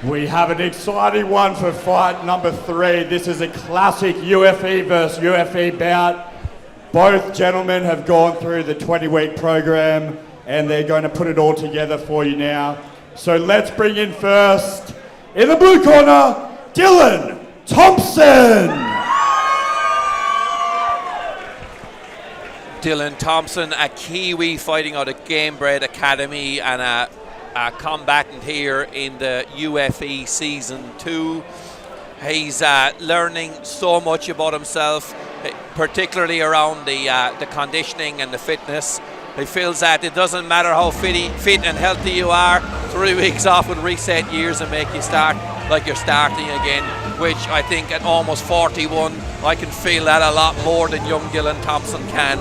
We have an exciting one for fight number 3. This is a classic Ufe versus Ufe bout. Both gentlemen have gone through the 20-week program and they're going to put it all together for you now. So let's bring in first, in the blue corner, Dylan Thompson. Dylan Thompson, a Kiwi fighting out of Gamebred Academy and a combatant here in the Ufe Season 2. He's learning so much about himself, particularly around the conditioning and the fitness. He feels that it doesn't matter how fit and healthy you are, 3 weeks off would reset years and make you start like you're starting again, which I think at almost 41, I can feel that a lot more than young Dylan Thompson can.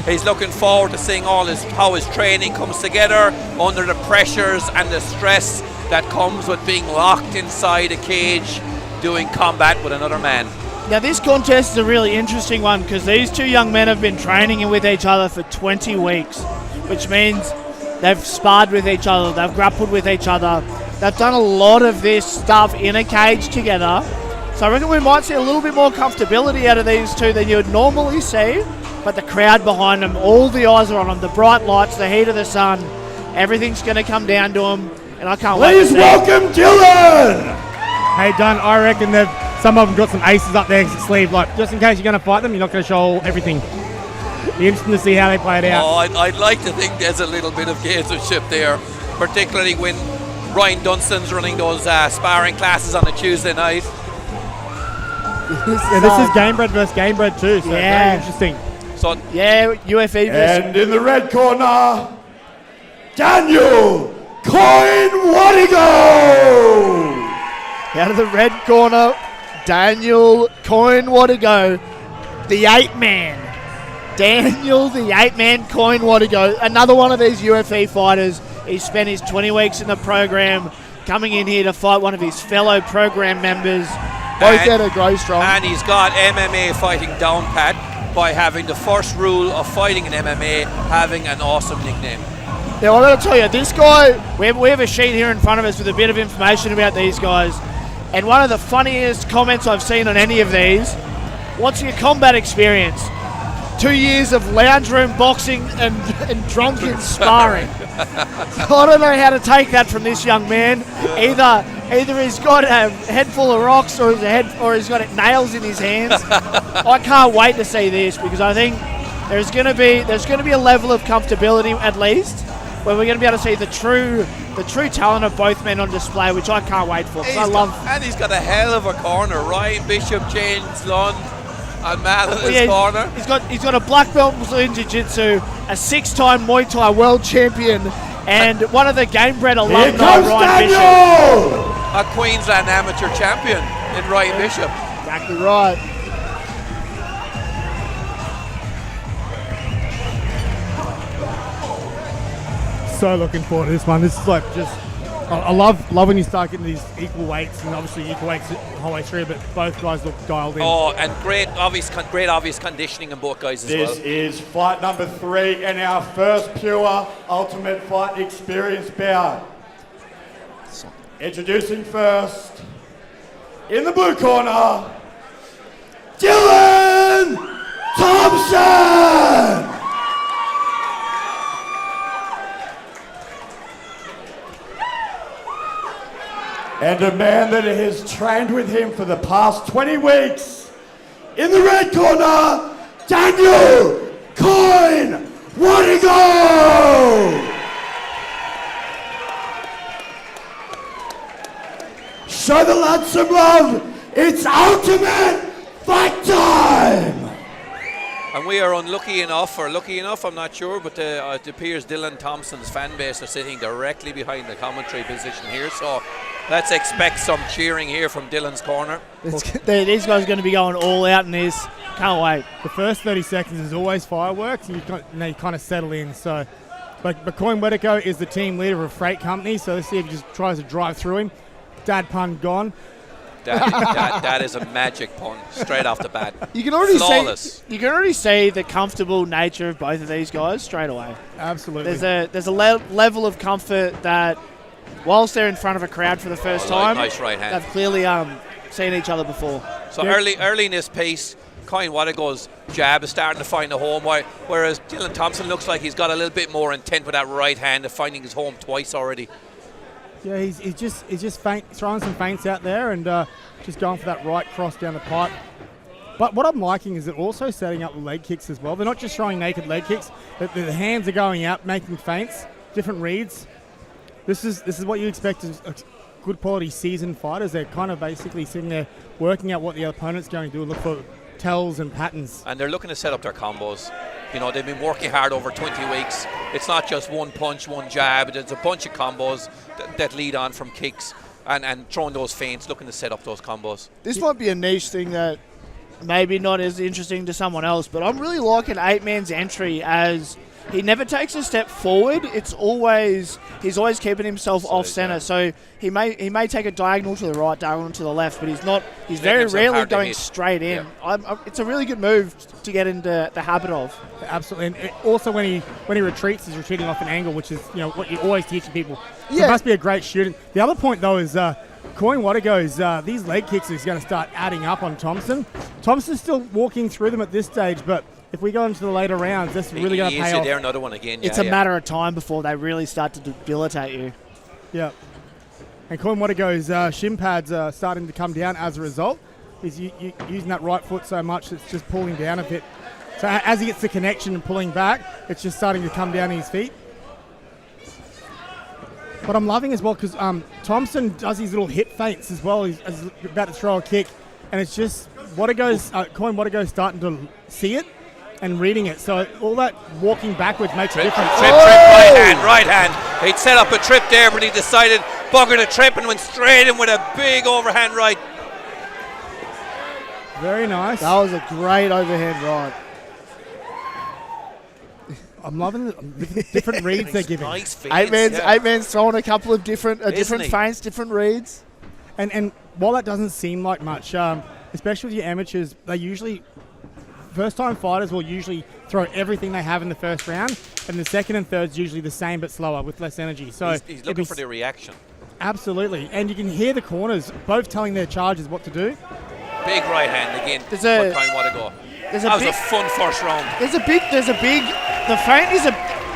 He's looking forward to seeing how his training comes together under the pressures and the stress that comes with being locked inside a cage doing combat with another man. Now this contest is a really interesting one because these two young men have been training with each other for 20 weeks, which means they've sparred with each other, they've grappled with each other, they've done a lot of this stuff in a cage together. So I reckon we might see a little bit more comfortability out of these two than you would normally see, but the crowd behind them, all the eyes are on them, the bright lights, the heat of the sun, everything's going to come down to them, and I can't wait to see. Please welcome Dylan! Hey Dunn, I reckon some of them got some aces up their sleeve, like just in case you're going to fight them, you're not going to show everything. Be interesting to see how they play it out. Oh, I'd like to think there's a little bit of gamesmanship there, particularly when Ryan Dunstan's running those sparring classes on a Tuesday night. Yeah, this is Gamebred versus Gamebred too, so very interesting. So yeah, Ufe. And in the red corner, Daniel Coyne Watego. Out of the red corner, Daniel Coyne Watego, the 8-man. Daniel, the 8-man Coyne Watego. Another one of these Ufe fighters. He spent his 20 weeks in the program coming in here to fight one of his fellow program members. Both out of Grow Strong. And he's got MMA fighting down pat by having the first rule of fighting in MMA, having an awesome nickname. Now, I've got to tell you, this guy, we have a sheet here in front of us with a bit of information about these guys. And one of the funniest comments I've seen on any of these, what's your combat experience? 2 years of lounge room boxing and drunken sparring. I don't know how to take that from this young man. Either he's got a head full of rocks or he's got nails in his hands. I can't wait to see this because I think there's going to be a level of comfortability at least where we're going to be able to see the true talent of both men on display, which I can't wait for. And he's got a hell of a corner. Ryan Bishop, James Lund, and Mal in his corner. He's got a black belt in Brazilian Jiu-Jitsu, a 6-time Muay Thai world champion, and one of the Gamebred alumni, Ryan Bishop. A Queensland amateur champion in Ryan Bishop. Exactly right. So looking forward to this one. This is like I love when you start getting these equal weights, and obviously equal weights the whole way through, but both guys look dialed in. Oh, and great obvious conditioning in both guys as well. This is fight number 3 and our first pure Ultimate Fight Experience bout. Introducing first, in the blue corner, Dylan Thompson! And a man that has trained with him for the past 20 weeks, in the red corner, Daniel Coyne Watego! Show the lads some love. It's Ultimate Fight Time! And we are lucky enough, I'm not sure, but it appears Dylan Thompson's fan base are sitting directly behind the commentary position here, so let's expect some cheering here from Dylan's corner. These guys are going to be going all out in this. Can't wait. The first 30 seconds is always fireworks, and you kind of settle in. So, but Coyne Watego is the team leader of a freight company, so let's see if he just tries to drive through him. Dad pun gone. That is a magic pun straight off the bat. You can already Flawless. you can already see the comfortable nature of both of these guys straight away. Absolutely. There's a level of comfort that whilst they're in front of a crowd for the first time, nice right hand. they've clearly seen each other before. So early in this piece, Coyne Watego's jab is starting to find a home, whereas Dylan Thompson looks like he's got a little bit more intent with that right hand of finding his home twice already. Yeah, he's just throwing some feints out there and just going for that right cross down the pipe. But what I'm liking is they're also setting up the leg kicks as well. They're not just throwing naked leg kicks, but the hands are going out, making feints, different reads. This is what you expect as good quality seasoned fighters. They're kind of basically sitting there working out what the opponent's going to do and look for tells and patterns. And they're looking to set up their combos. You know, they've been working hard over 20 weeks. It's not just one punch, one jab. There's a bunch of combos that lead on from kicks and throwing those feints, looking to set up those combos. This might be a niche thing that maybe not as interesting to someone else, but I'm really liking 8-man's entry as he never takes a step forward. He's always keeping himself off center. So he may take a diagonal to the right, diagonal to the left, but he's very rarely going straight in. Yeah. It's a really good move to get into the habit of. Absolutely, and also when he retreats, he's retreating off an angle, which is what you always teach people. So Yeah. it must be a great student. The other point though is Coyne Watego's these leg kicks is going to start adding up on Thompson. Thompson's still walking through them at this stage, but if we go into the later rounds, that's really going to pay off. There, another one again. It's a matter of time before they really start to debilitate you. Yeah. And Coyne Watego's shin pads are starting to come down as a result. He's using that right foot so much it's just pulling down a bit. So as he gets the connection and pulling back, it's just starting to come down his feet. But I'm loving as well because Thompson does these little hip feints as well. He's about to throw a kick, and it's just Coyne Watego's starting to see it and reading it. So all that walking backwards makes a difference. Trip, right hand. He'd set up a trip there, but he decided bugger the trip and went straight in with a big overhand right. Very nice. That was a great overhand right. I'm loving the different reads they're giving. Nice feints, 8-man's throwing a couple of different feints, different reads. And while that doesn't seem like much, especially with your amateurs, they usually first-time fighters will usually throw everything they have in the first round, and the second and third's usually the same but slower with less energy. So he's looking for the reaction. Absolutely, and you can hear the corners both telling their charges what to do. Big right hand again. That was a fun first round.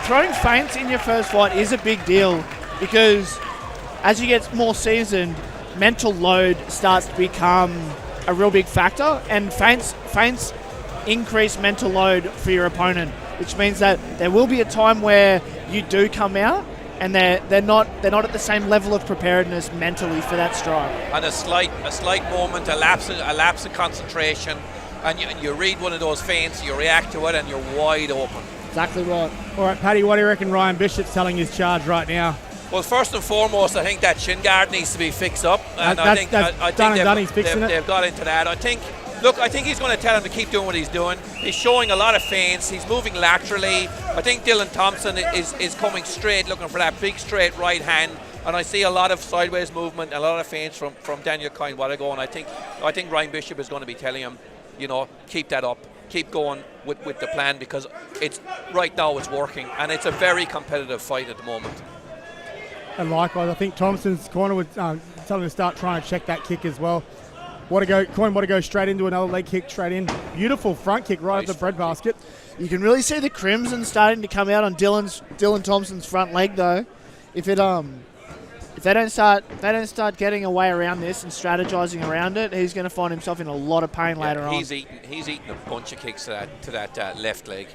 Throwing feints in your first fight is a big deal because as you get more seasoned, mental load starts to become a real big factor, and feints increase mental load for your opponent, which means that there will be a time where you do come out and they're not at the same level of preparedness mentally for that strike. And a slight moment, a lapse in concentration, and you read one of those feints, you react to it, and you're wide open. Exactly right. All right, Paddy, what do you reckon Ryan Bishop's telling his charge right now? Well, first and foremost, I think that shin guard needs to be fixed up, and I think they've got into that. I think he's going to tell him to keep doing what he's doing. He's showing a lot of feints. He's moving laterally. I think Dylan Thompson is coming straight, looking for that big straight right hand. And I see a lot of sideways movement, a lot of feints from Daniel Coyne Watego. And I think Ryan Bishop is going to be telling him, keep that up, keep going with the plan, because right now it's working, and it's a very competitive fight at the moment. And likewise, I think Thompson's corner would tell him to start trying to check that kick as well. Coyne Watego straight into another leg kick, straight in. Beautiful front kick right at the breadbasket. You can really see the crimson starting to come out on Dylan Thompson's front leg though. If they don't start getting a way around this and strategizing around it, he's going to find himself in a lot of pain later on. He's eating a bunch of kicks to that left leg.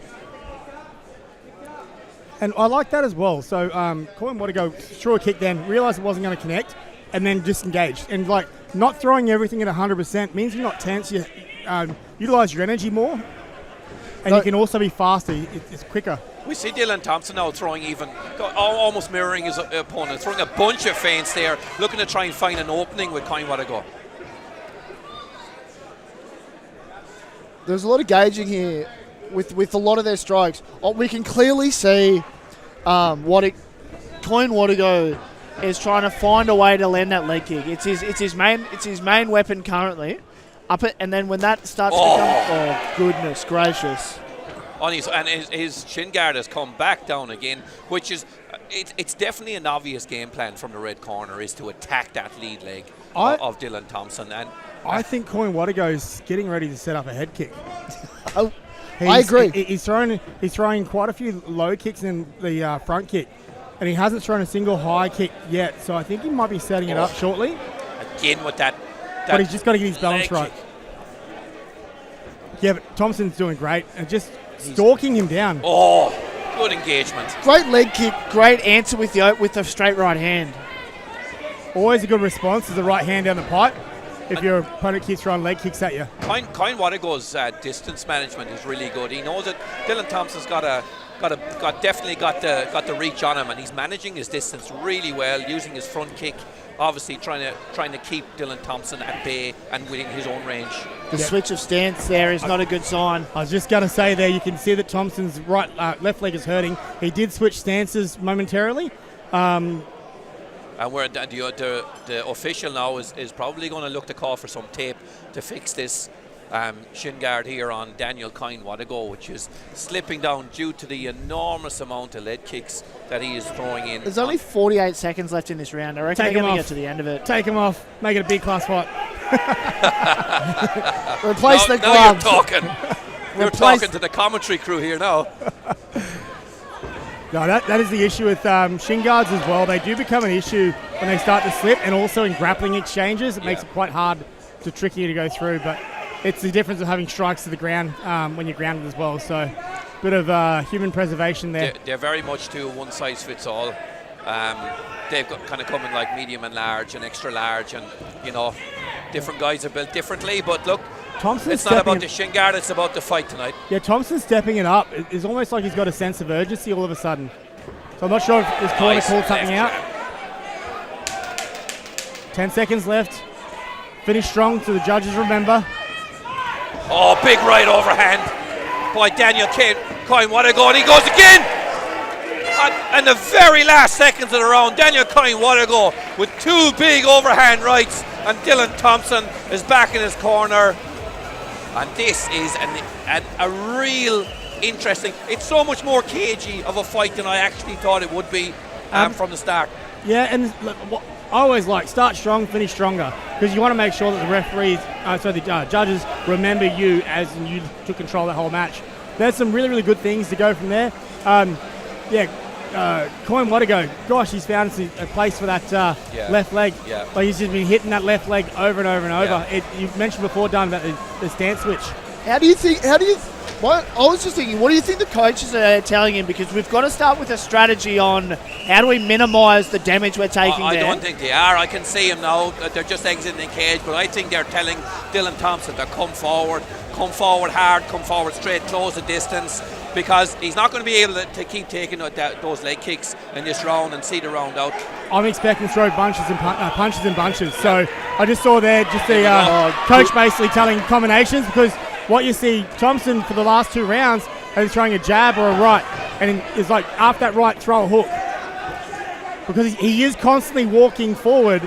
And I like that as well. So Coyne Watego threw a kick then, realised it wasn't going to connect, and then disengaged. And not throwing everything at 100% means you're not tense. You utilise your energy more, and you can also be faster. It's quicker. We see Dylan Thompson now throwing almost mirroring his opponent, throwing a bunch of feints there, looking to try and find an opening with Coyne Watego. There's a lot of gauging here with a lot of their strikes. We can clearly see Coyne Watego is trying to find a way to land that leg kick. It's his main weapon currently. And then when that starts to become, oh goodness gracious. his shin guard has come back down again, which is it's definitely an obvious game plan from the red corner is to attack that lead leg of Dylan Thompson. And I think Coyne Watego's getting ready to set up a head kick. I agree. He's throwing quite a few low kicks in the front kick, and he hasn't thrown a single high kick yet. So I think he might be setting it up shortly. Again with that but he's just got to get his balance right. kick. Yeah, but Thompson's doing great and just stalking him down. Oh, good engagement. Great leg kick. Great answer with the straight right hand. Always a good response is the right hand down the pipe if your opponent keeps throwing leg kicks at you. Coyne Watego's distance management is really good. He knows that Dylan Thompson's definitely got the reach on him, and he's managing his distance really well, using his front kick, obviously trying to keep Dylan Thompson at bay and within his own range. The switch of stance there is not a good sign. I was just going to say there, you can see that Thompson's left leg is hurting. He did switch stances momentarily. And where the official now is probably going to look to call for some tape to fix this shin guard here on Daniel Coyne Watego, which is slipping down due to the enormous amount of lead kicks that he is throwing in. There's only 48 seconds left in this round. I reckon they're going to get to the end of it. Take him off. Make it a big class fight. Replace the now gloves. you're talking. You're talking to the commentary crew here now. No, that is the issue with shin guards as well. They do become an issue when they start to slip, and also in grappling exchanges. It makes it quite hard to tricky to go through, but it's the difference of having strikes to the ground when you're grounded as well. So bit of human preservation there. They're very much to one size fits all. They've got kind of come in like medium and large and extra large, and different guys are built differently. But look, it's not about the shin guard, it's about the fight tonight. Yeah, Thompson's stepping it up. It's almost like he's got a sense of urgency all of a sudden. So I'm not sure if his corner called something out. 10 seconds left. Finish strong, so the judges remember. Oh, big right overhand by Daniel Coyne Watego, and he goes again! In the very last seconds of the round, Daniel Coyne Watego with two big overhand rights, and Dylan Thompson is back in his corner. And this is a real interesting, it's so much more cagey of a fight than I actually thought it would be from the start. Yeah, and look, I always like start strong, finish stronger, because you want to make sure that the referees, the judges remember you as you took control of the whole match. There's some really, really good things to go from there. Coyne Watego, gosh, he's found a place for that left leg. Yeah. Like he's just been hitting that left leg over and over and over. You mentioned before, Don, about the stance switch. I was just thinking, what do you think the coaches are telling him? Because we've got to start with a strategy on how do we minimise the damage we're taking I there. don't think they are. I can see him now. They're just exiting the cage, but I think they're telling Dylan Thompson to come forward hard, come forward straight, close the distance, because he's not going to be able to keep taking those leg kicks in this round and see the round out. I'm expecting to throw punches and bunches. So I just saw there just the coach basically telling combinations, because what you see, Thompson for the last two rounds is throwing a jab or a right, and it's like after that right, throw a hook, because he is constantly walking forward,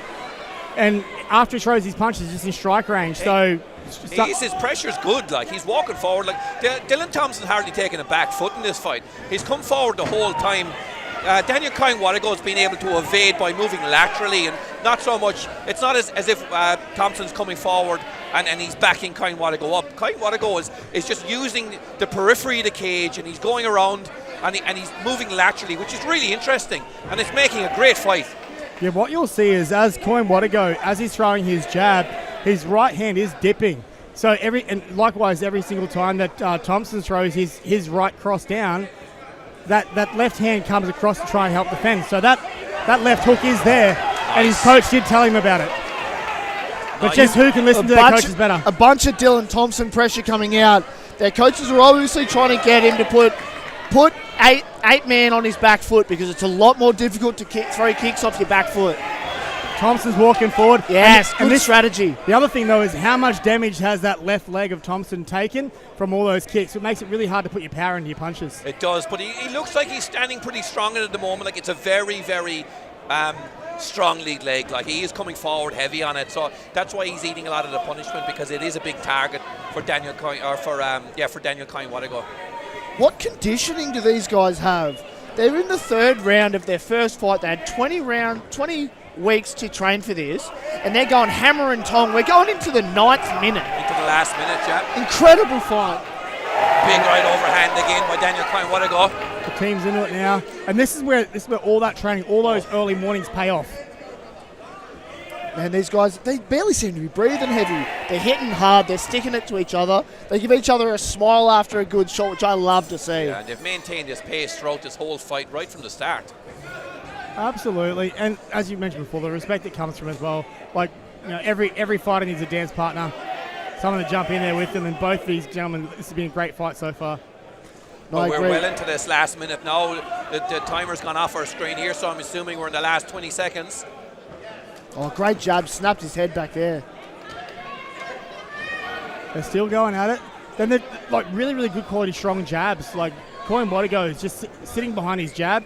and after he throws his punches, just in strike range. So his pressure's good. Like he's walking forward. Like Dylan Thompson hardly taking a back foot in this fight. He's come forward the whole time. Daniel Coyne Watego has been able to evade by moving laterally, and not so much. It's not as if Thompson's coming forward and he's backing Coyne Watego up. Coyne Watego is just using the periphery of the cage, and he's going around and he's moving laterally, which is really interesting, and it's making a great fight. Yeah, what you'll see is as Coyne Watego, as he's throwing his jab, his right hand is dipping. So likewise every single time that Thompson throws his right cross down, that left hand comes across to try and help defend. So that left hook is there, and his coach did tell him about it. But just who can listen to their coaches better? A bunch of Dylan Thompson pressure coming out. Their coaches are obviously trying to get him to put eight man on his back foot, because it's a lot more difficult to throw kicks off your back foot. Thompson's walking forward. Yes, good strategy. The other thing, though, is how much damage has that left leg of Thompson taken from all those kicks. It makes it really hard to put your power into your punches. It does, but he looks like he's standing pretty strong at the moment. Like it's a very, very strong lead leg. Like he is coming forward heavy on it, so that's why he's eating a lot of the punishment, because it is a big target for Daniel Coyne, for Daniel Coyne Watego. What conditioning do these guys have? They're in the third round of their first fight. They had 20 weeks to train for this, and they're going hammer and tong. We're going into the 9th minute. Into the last minute, yeah. Incredible fight. Big right overhand again by Daniel Coyne. Watego. The team's into it now, and this is where all that training, all those early mornings pay off. Man, these guys, they barely seem to be breathing heavy. They're hitting hard. They're sticking it to each other. They give each other a smile after a good shot, which I love to see. Yeah, and they've maintained this pace throughout this whole fight right from the start. Absolutely, and as you mentioned before, the respect that comes from as well. Like, you know, every fighter needs a dance partner, someone to jump in there with them, and both these gentlemen, this has been a great fight so far. No, Well, we're well into this last minute now. The timer's gone off our screen here, so I'm assuming we're in the last 20 seconds. Oh, great jab. Snapped his head back there. They're still going at it. Then they're like really, really good quality, strong jabs. Like Coyne Watego is just sitting behind his jab.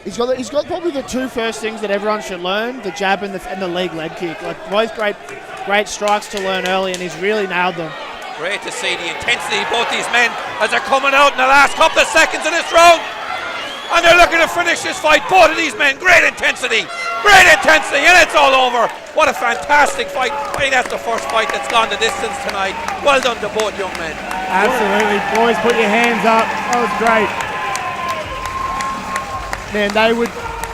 He's got probably the two first things that everyone should learn: the jab and the leg kick. Like both great strikes to learn early, and he's really nailed them. Great to see the intensity of both these men as they're coming out in the last couple of seconds of this round. And they're looking to finish this fight. Both of these men, great intensity, and it's all over. What a fantastic fight. I think that's the first fight that's gone the distance tonight. Well done to both young men. Absolutely. Boys, put your hands up. That was great. Man,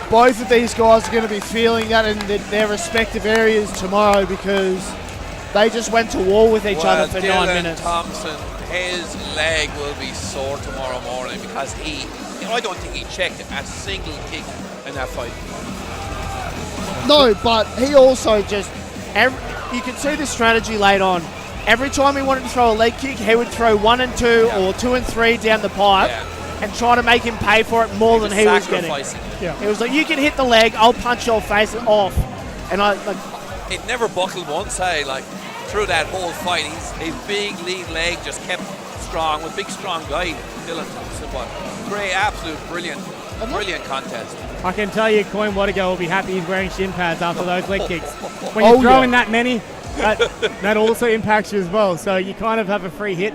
both of these guys are going to be feeling that in their respective areas tomorrow, because they just went to war with each other for 9 minutes. Thompson, his leg will be sore tomorrow morning because I don't think he checked a single kick in that fight. No, but he also you can see the strategy late on. Every time he wanted to throw a leg kick, he would throw 1 and 2 or 2 and 3 down the pipe and try to make him pay for it more than he was getting. Yeah. It was like, you can hit the leg, I'll punch your face off. And it never buckled once, through that whole fight. His big lead leg just kept strong, with big strong guy, Dylan Thompson. But great, absolute brilliant contest. I can tell you, Coyne Watego will be happy he's wearing shin pads after those leg kicks. When you're throwing that many, that also impacts you as well. So you kind of have a free hit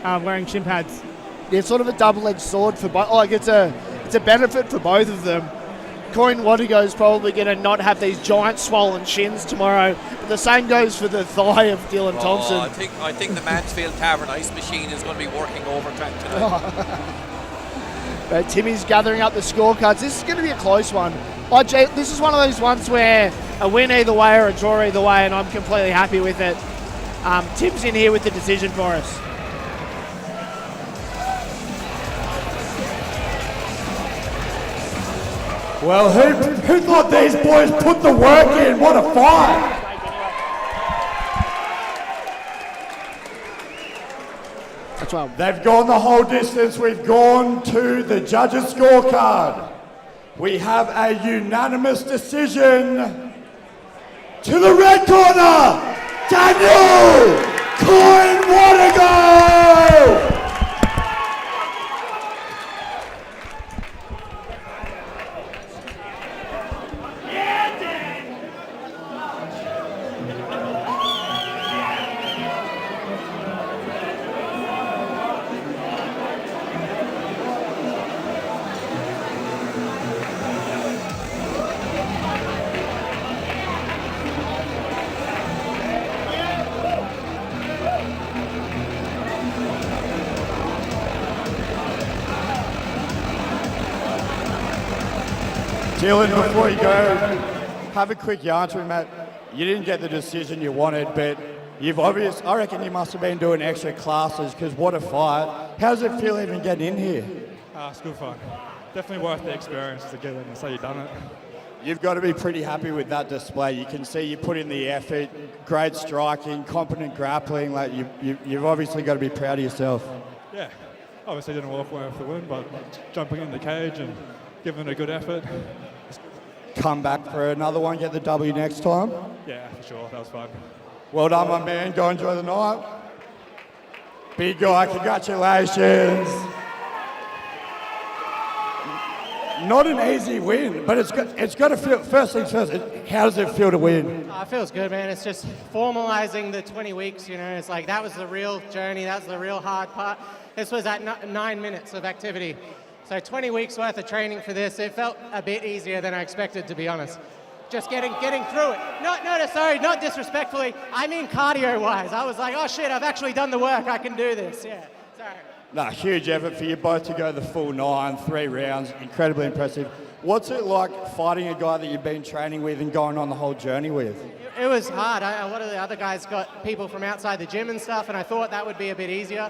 wearing shin pads. Yeah, it's sort of a double-edged sword for both. Like it's a benefit for both of them. Coyne Watego is probably going to not have these giant swollen shins tomorrow. But the same goes for the thigh of Dylan Thompson. I think the Mansfield Tavern ice machine is going to be working overtime tonight. But Timmy's gathering up the scorecards. This is going to be a close one. This is one of those ones where a win either way or a draw either way, and I'm completely happy with it. Tim's in here with the decision for us. Well, who thought these boys put the work in? What a fight! That's well. They've gone the whole distance. We've gone to the judges' scorecard. We have a unanimous decision. To the red corner, Daniel Coyne Watego! Dylan, before you go, have a quick yarn to me, mate. You didn't get the decision you wanted, but I reckon you must have been doing extra classes, because what a fight. How does it feel even getting in here? It's good fun. Definitely worth the experience to get in and say you've done it. You've got to be pretty happy with that display. You can see you put in the effort, great striking, competent grappling. Like you've obviously got to be proud of yourself. Yeah, obviously didn't walk away with the win, but jumping in the cage and giving it a good effort. Come back for another one, get the W next time. Yeah, for sure, that was fun. Well done, my man. Go enjoy the night. Big guy, congratulations. not an easy win, but it's got to feel. First things first. How does it feel to win? It feels good, man. It's just formalizing the 20 weeks. You know, it's like that was the real journey. That was the real hard part. This was at 9 minutes of activity. So 20 weeks worth of training for this. It felt a bit easier than I expected, to be honest. Just getting through it. Not disrespectfully. I mean cardio-wise. I was like, oh shit, I've actually done the work. I can do this. Yeah. Sorry. No, huge effort for you both to go the full 9, 3 rounds. Incredibly impressive. What's it like fighting a guy that you've been training with and going on the whole journey with? It was hard. A lot of the other guys got people from outside the gym and stuff, and I thought that would be a bit easier.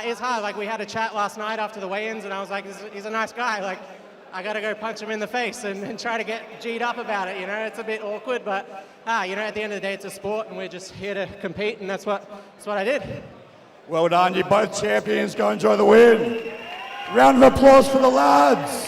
It's hard. Like, we had a chat last night after the weigh-ins, and I was like, he's a nice guy. Like, I got to go punch him in the face and try to get G'd up about it. You know, it's a bit awkward, but you know, at the end of the day, it's a sport, and we're just here to compete, and that's what I did. Well done, you're both champions. Go enjoy the win. Round of applause for the lads.